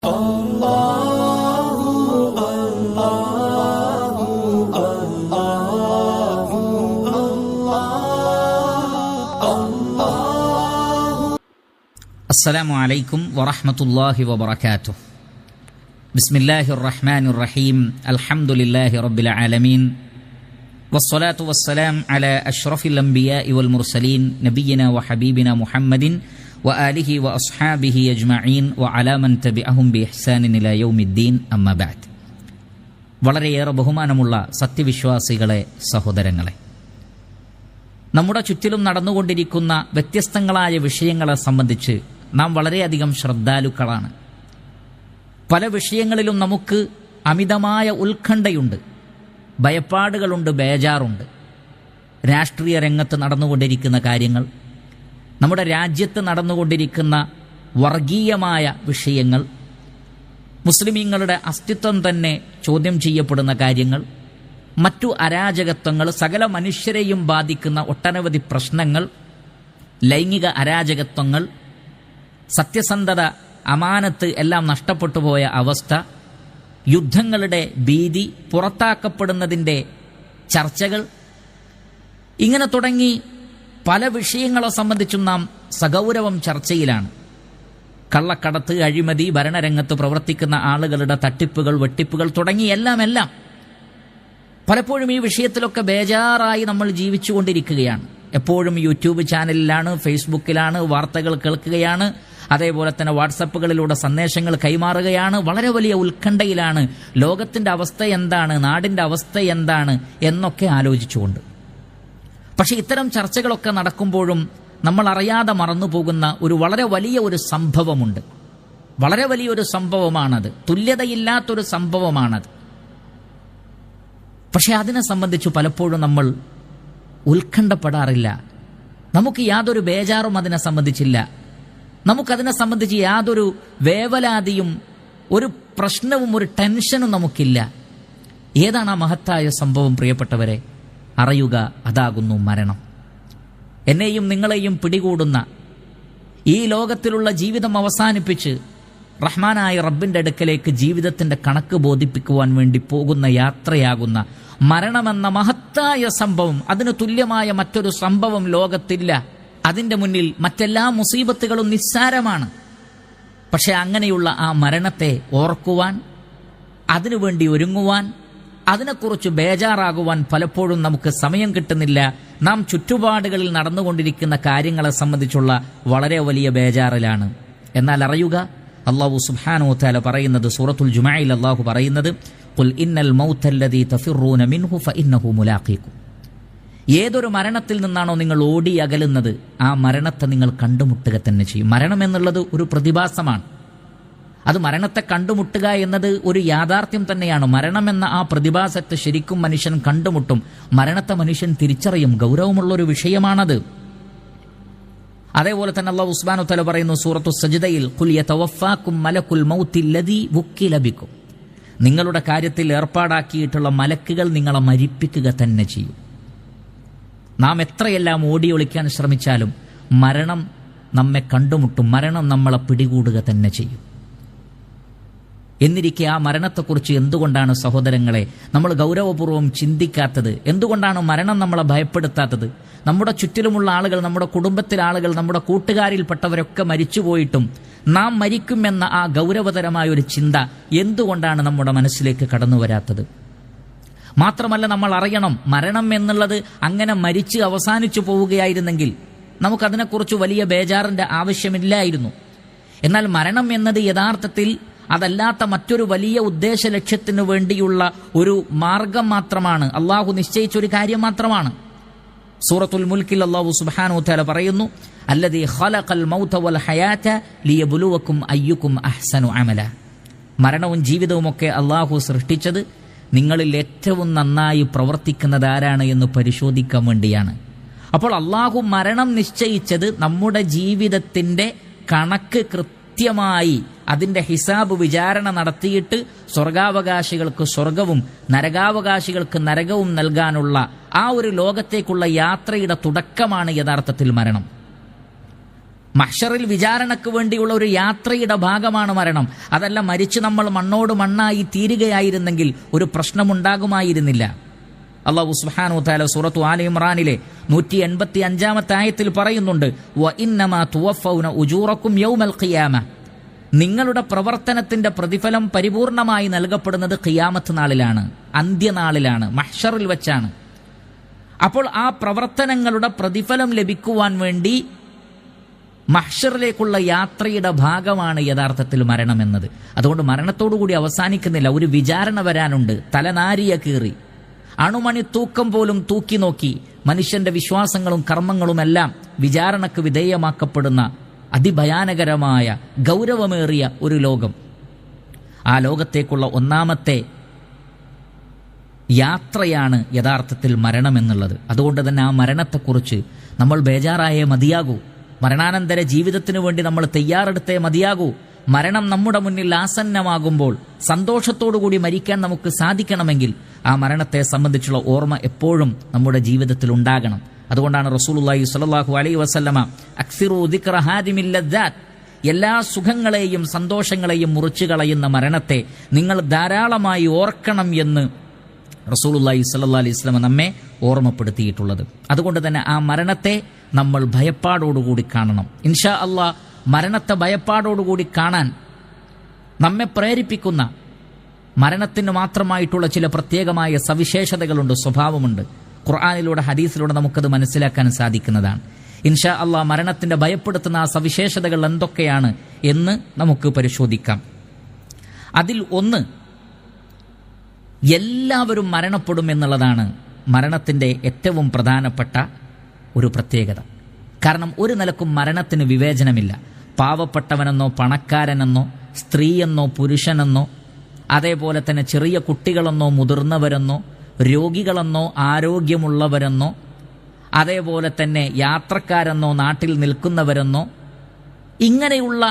അസ്സലാമു അലൈക്കും വറഹ്മത്തുള്ളാഹി വബറകാതുഹു. ബിസ്മില്ലാഹിർ റഹ്മാനിർ റഹീം. അൽഹംദുലില്ലാഹി റബ്ബിൽ ആലമീൻ. വസ്സലാത്തു വസ്സലാം അലാ അഷ്റഫിൽ അംബിയാഇ വൽ മുർസലീൻ നബിയിനാ വഹബീബിനാ മുഹമ്മദിൻ വആലിഹി വഅസ്ഹാബിഹി അജ്മഈൻ വഅലാ മൻ തബിഅഹും ബിഇഹ്സാനിൻ ഇലാ യൗമിദ്ദീൻ. അമ്മാ ബഅദ്. വളരെയേറെ ബഹുമാനമുള്ള സത്യവിശ്വാസികളെ, സഹോദരങ്ങളെ, നമ്മുടെ ചുറ്റിലും നടന്നുകൊണ്ടിരിക്കുന്ന വ്യത്യസ്തങ്ങളായ വിഷയങ്ങളെ സംബന്ധിച്ച് നാം വളരെയധികം ശ്രദ്ധാലുക്കളാണ്. പല വിഷയങ്ങളിലും നമുക്ക് അമിതമായ ഉത്കണ്ഠയുണ്ട്, ഭയപ്പാടുകളുണ്ട്, ബേജാറുണ്ട്. രാഷ്ട്രീയ രംഗത്ത് നടന്നുകൊണ്ടിരിക്കുന്ന കാര്യങ്ങൾ, നമ്മുടെ രാജ്യത്ത് നടന്നുകൊണ്ടിരിക്കുന്ന വർഗീയമായ വിഷയങ്ങൾ, മുസ്ലിമീങ്ങളുടെ അസ്തിത്വം തന്നെ ചോദ്യം ചെയ്യപ്പെടുന്ന കാര്യങ്ങൾ, മറ്റു അരാജകത്വങ്ങൾ, സകല മനുഷ്യരെയും ബാധിക്കുന്ന ഒട്ടനവധി പ്രശ്നങ്ങൾ, ലൈംഗിക അരാജകത്വങ്ങൾ, സത്യസന്ധത, അമാനത്ത് എല്ലാം നഷ്ടപ്പെട്ടു പോയ അവസ്ഥ, യുദ്ധങ്ങളുടെ ഭീതി, പുറത്താക്കപ്പെടുന്നതിൻ്റെ ചർച്ചകൾ, ഇങ്ങനെ തുടങ്ങി പല വിഷയങ്ങളെ സംബന്ധിച്ചും നാം സഗൗരവം ചർച്ചയിലാണ്. കള്ളക്കടത്ത്, അഴിമതി, ഭരണരംഗത്ത് പ്രവർത്തിക്കുന്ന ആളുകളുടെ തട്ടിപ്പുകൾ, വെട്ടിപ്പുകൾ തുടങ്ങി എല്ലാം പലപ്പോഴും ഈ വിഷയത്തിലൊക്കെ ബേജാറായി നമ്മൾ ജീവിച്ചുകൊണ്ടിരിക്കുകയാണ്. എപ്പോഴും യൂട്യൂബ് ചാനലിലാണ്, ഫേസ്ബുക്കിലാണ്, വാർത്തകൾ കേൾക്കുകയാണ്, അതേപോലെ തന്നെ വാട്സപ്പുകളിലൂടെ സന്ദേശങ്ങൾ കൈമാറുകയാണ്. വളരെ വലിയ ഉത്കണ്ഠയിലാണ്. ലോകത്തിൻ്റെ അവസ്ഥ എന്താണ്, നാടിൻ്റെ അവസ്ഥ എന്താണ് എന്നൊക്കെ ആലോചിച്ചുകൊണ്ട്. പക്ഷെ ഇത്തരം ചർച്ചകളൊക്കെ നടക്കുമ്പോഴും നമ്മൾ അറിയാതെ മറന്നുപോകുന്ന ഒരു വളരെ വലിയ ഒരു സംഭവമുണ്ട്. വളരെ വലിയൊരു സംഭവമാണത്, തുല്യതയില്ലാത്തൊരു സംഭവമാണത്. പക്ഷെ അതിനെ സംബന്ധിച്ച് പലപ്പോഴും നമ്മൾ ഉത്കണ്ഠപ്പെടാറില്ല. നമുക്ക് യാതൊരു ബേജാറും അതിനെ സംബന്ധിച്ചില്ല. നമുക്കതിനെ സംബന്ധിച്ച് യാതൊരു വേവലാതിയും, ഒരു പ്രശ്നവും, ഒരു ടെൻഷനും നമുക്കില്ല. ഏതാണ് ആ മഹത്തായ സംഭവം? പ്രിയപ്പെട്ടവരെ, അറിയുക, അതാകുന്നു മരണം. എന്നെയും നിങ്ങളെയും പിടികൂടുന്ന, ഈ ലോകത്തിലുള്ള ജീവിതം അവസാനിപ്പിച്ച് റഹ്മാനായ റബ്ബിന്റെ അടുക്കലേക്ക് ജീവിതത്തിന്റെ കണക്ക് ബോധിപ്പിക്കുവാൻ വേണ്ടി പോകുന്ന യാത്രയാകുന്ന മരണമെന്ന മഹത്തായ സംഭവം, അതിന് തുല്യമായ മറ്റൊരു സംഭവം ലോകത്തില്ല. അതിന്റെ മുന്നിൽ മറ്റെല്ലാ മുസീബത്തുകളും നിസ്സാരമാണ്. പക്ഷെ അങ്ങനെയുള്ള ആ മരണത്തെ ഓർക്കുവാൻ, അതിനുവേണ്ടി ഒരുങ്ങുവാൻ, അതിനെക്കുറിച്ച് ബേജാറാകുവാൻ പലപ്പോഴും നമുക്ക് സമയം കിട്ടുന്നില്ല. നാം ചുറ്റുപാടുകളിൽ നടന്നുകൊണ്ടിരിക്കുന്ന കാര്യങ്ങളെ സംബന്ധിച്ചുള്ള വളരെ വലിയ ബേജാറിലാണ്. എന്നാൽ അറിയുക, അല്ലാഹു സുബ്ഹാനഹു വതആല പറയുന്നത്, സൂറത്തുൽ ജുമുഅയിൽ അല്ലാഹു പറയുന്നത്, ഖുൽ ഇന്നൽ മൗതല്ലദീ തഫിറൂന മിൻഹു ഫഇന്നഹു മുലാഖീകും. ഏതൊരു മരണത്തിൽ നിന്നാണോ നിങ്ങൾ ഓടി അകലുന്നത്, ആ മരണത്തെ നിങ്ങൾ കണ്ടുമുട്ടുക തന്നെ ചെയ്യും. മരണം എന്നുള്ളത് ഒരു പ്രതിഭാസമാണ്. അത് മരണത്തെ കണ്ടുമുട്ടുക എന്നത് ഒരു യാഥാർത്ഥ്യം തന്നെയാണ്. മരണം എന്ന ആ പ്രതിഭാസത്തെ ശരിക്കും മനുഷ്യൻ കണ്ടുമുട്ടും. മരണത്തെ മനുഷ്യൻ തിരിച്ചറിയും. ഗൗരവമുള്ളൊരു വിഷയമാണത്. അതേപോലെ തന്നെ അല്ലാഹു സുബ്ഹാനഹു വതആല പറയുന്നു സൂറത്തു സജ്ദയിൽ, ഖുൽ യതവഫാകും മലക്കുൽ മൗത്തി ലദീ വുക്കില ബികും. നിങ്ങളുടെ കാര്യത്തിൽ ഏർപ്പാടാക്കിയിട്ടുള്ള മലക്കുകൾ നിങ്ങളെ മരിപ്പിക്കുക തന്നെ ചെയ്യും. നാം എത്രയെല്ലാം ഓടി ഒളിക്കാൻ ശ്രമിച്ചാലും മരണം നമ്മെ കണ്ടുമുട്ടും. മരണം നമ്മളെ പിടികൂടുക തന്നെ ചെയ്യും. എന്നിരിക്കെ ആ മരണത്തെക്കുറിച്ച് എന്തുകൊണ്ടാണ് സഹോദരങ്ങളെ നമ്മൾ ഗൗരവപൂർവ്വം ചിന്തിക്കാത്തത്? എന്തുകൊണ്ടാണ് മരണം നമ്മളെ ഭയപ്പെടുത്താത്തത്? നമ്മുടെ ചുറ്റിലുമുള്ള ആളുകൾ, നമ്മുടെ കുടുംബത്തിലെ ആളുകൾ, നമ്മുടെ കൂട്ടുകാരിൽപ്പെട്ടവരൊക്കെ മരിച്ചുപോയിട്ടും നാം മരിക്കുമെന്ന ആ ഗൗരവതരമായ ഒരു ചിന്ത എന്തുകൊണ്ടാണ് നമ്മുടെ മനസ്സിലേക്ക് കടന്നു വരാത്തത്? മാത്രമല്ല, നമ്മൾ അറിയണം, മരണം എന്നുള്ളത് അങ്ങനെ മരിച്ച് അവസാനിച്ചു പോവുകയായിരുന്നെങ്കിൽ നമുക്കതിനെക്കുറിച്ച് വലിയ ബേജാറിന്റെ ആവശ്യമില്ലായിരുന്നു. എന്നാൽ മരണം എന്നത് യഥാർത്ഥത്തിൽ അതല്ലാത്ത മറ്റൊരു വലിയ ഉദ്ദേശ ലക്ഷ്യത്തിനു വേണ്ടിയുള്ള ഒരു മാർഗം മാത്രമാണ്. അള്ളാഹു നിശ്ചയിച്ചൊരു കാര്യം മാത്രമാണ്. സൂറത്തുൽ മുൽക്കിൽ അല്ലാഹു സുബ്ഹാനഹു വതആല പറയുന്നു, അല്ലദീ ഖലഖൽ മൗത വൽ ഹയാത ലിയബ്ലുവക്കും അയ്യുക്കും അഹ്സനു അമല. മരണവും ജീവിതവുമൊക്കെ അള്ളാഹു സൃഷ്ടിച്ചത് നിങ്ങളിൽ ഏറ്റവും നന്നായി പ്രവർത്തിക്കുന്നത് ആരാണ് എന്ന് പരിശോധിക്കാൻ വേണ്ടിയാണ്. അപ്പോൾ അള്ളാഹു മരണം നിശ്ചയിച്ചത് നമ്മുടെ ജീവിതത്തിന്റെ കണക്ക് കൃത്യമായി അതിന്റെ ഹിസാബ് വിചാരണ നടത്തിയിട്ട് സ്വർഗാവകാശികൾക്ക് സ്വർഗവും നരകാവകാശികൾക്ക് നരകവും നൽകാനുള്ള ആ ഒരു ലോകത്തേക്കുള്ള യാത്രയുടെ തുടക്കമാണ് യഥാർത്ഥത്തിൽ മരണം. മഹ്ശറിൽ വിചാരണയ്ക്ക് വേണ്ടിയുള്ള ഒരു യാത്രയുടെ ഭാഗമാണ് മരണം. അതല്ല മരിച്ച് നമ്മൾ മണ്ണോട് മണ്ണായി തീരുകയായിരുന്നെങ്കിൽ ഒരു പ്രശ്നമുണ്ടാകുമായിരുന്നില്ല. അല്ലാഹു സുബ്ഹാനഹു വ തആല സൂറത്തു ആല ഇംറാനിലെ 185-ാമത്തെ ആയത്തിൽ പറയുന്നുണ്ട്, വ ഇന്നമാ തുവഫൗന ഉജൂറക്കും യൗമൽ ഖിയാമ, നിങ്ങളുടെ പ്രവർത്തനത്തിന്റെ പ്രതിഫലം പരിപൂർണമായി നൽകപ്പെടുന്നത് ഖിയാമത്ത് നാളിലാണ്, അന്ത്യനാളിലാണ്, മഹ്ശറിൽ വെച്ചാണ്. അപ്പോൾ ആ പ്രവർത്തനങ്ങളുടെ പ്രതിഫലം ലഭിക്കുവാൻ വേണ്ടി മഹ്ശറിലേക്കുള്ള യാത്രയുടെ ഭാഗമാണ് യഥാർത്ഥത്തിൽ മരണമെന്നത്. അതുകൊണ്ട് മരണത്തോടുകൂടി അവസാനിക്കുന്നില്ല. ഒരു വിചാരണ വരാനുണ്ട്. തലനാരിയ കീറി അണുമണി തൂക്കം പോലും തൂക്കി നോക്കി മനുഷ്യന്റെ വിശ്വാസങ്ങളും കർമ്മങ്ങളുമെല്ലാം വിചാരണക്ക് വിധേയമാക്കപ്പെടുന്ന അതിഭയാനകരമായ ഗൗരവമേറിയ ഒരു ലോകം. ആ ലോകത്തേക്കുള്ള ഒന്നാമത്തെ യാത്രയാണ് യഥാർത്ഥത്തിൽ മരണമെന്നുള്ളത്. അതുകൊണ്ട് തന്നെ ആ മരണത്തെക്കുറിച്ച് നമ്മൾ ബേജാറായേ മതിയാകൂ. മരണാനന്തര ജീവിതത്തിനു വേണ്ടി നമ്മൾ തയ്യാറെടുത്തേ മതിയാകൂ. മരണം നമ്മുടെ മുന്നിൽ ആസന്നമാകുമ്പോൾ സന്തോഷത്തോടുകൂടി മരിക്കാൻ നമുക്ക് സാധിക്കണമെങ്കിൽ ആ മരണത്തെ സംബന്ധിച്ചുള്ള ഓർമ്മ എപ്പോഴും നമ്മുടെ ജീവിതത്തിൽ ഉണ്ടാകണം. അതുകൊണ്ടാണ് റസൂലുള്ളാഹി സ്വല്ലല്ലാഹു അലൈഹി വസല്ലമ അക്സിറു ദിക്റ ഹാദിമിൽ ലദ്ദാത്ത്, എല്ലാ സുഖങ്ങളെയും സന്തോഷങ്ങളെയും മുറിച്ചു കളയുന്ന മരണത്തെ നിങ്ങൾ ധാരാളമായി ഓർക്കണം എന്ന് റസൂലുള്ളാഹി സ്വല്ലല്ലാഹു അലൈഹി വസല്ലമ നമ്മെ ഓർമ്മപ്പെടുത്തിയിട്ടുള്ളത്. അതുകൊണ്ട് തന്നെ ആ മരണത്തെ നമ്മൾ ഭയപ്പാടോടുകൂടി കാണണം. ഇൻഷാ അല്ലാഹ് മരണത്തെ ഭയപ്പാടോടുകൂടി കാണാൻ നമ്മെ പ്രേരിപ്പിക്കുന്ന മരണത്തിന് മാത്രമായിട്ടുള്ള ചില പ്രത്യേകമായ സവിശേഷതകളുണ്ട്, സ്വഭാവമുണ്ട്. ഖുർആനിലൂടെ ഹദീസിലൂടെ നമുക്കത് മനസ്സിലാക്കാൻ സാധിക്കുന്നതാണ്. ഇൻഷാ അല്ലാഹ് മരണത്തിന്റെ ഭയപ്പെടുത്തുന്ന ആ സവിശേഷതകൾ എന്തൊക്കെയാണ് എന്ന് നമുക്ക് പരിശോധിക്കാം. അതിൽ ഒന്ന്, എല്ലാവരും മരണപ്പെടും എന്നുള്ളതാണ് മരണത്തിന്റെ ഏറ്റവും പ്രധാനപ്പെട്ട ഒരു പ്രത്യേകത. കാരണം ഒരു നിലക്കും മരണത്തിന് വിവേചനമില്ല. പാവപ്പെട്ടവനെന്നോ പണക്കാരനെന്നോ സ്ത്രീയെന്നോ പുരുഷനെന്നോ അതേപോലെ തന്നെ ചെറിയ കുട്ടികളെന്നോ മുതിർന്നവരെന്നോ രോഗികളെന്നോ ആരോഗ്യമുള്ളവരെന്നോ അതേപോലെ തന്നെ യാത്രക്കാരെന്നോ നാട്ടിൽ നിൽക്കുന്നവരെന്നോ ഇങ്ങനെയുള്ള